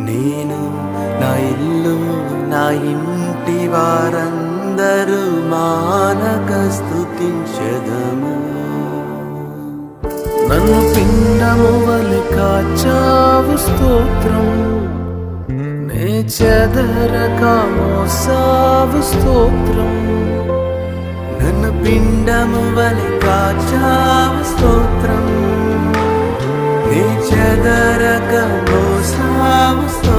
నేను నా ఇల్లు నా ఇంటి వారందరూ మానక స్తుతించెదము. నన్ను పిండము వలె కాచావు స్తోత్రం, నే చెదరక మోసావు స్తోత్రం. నన్ను పిండము వలె కాచావు స్తోత్రం, నే చెదరక మోసావు స్తోత్రం.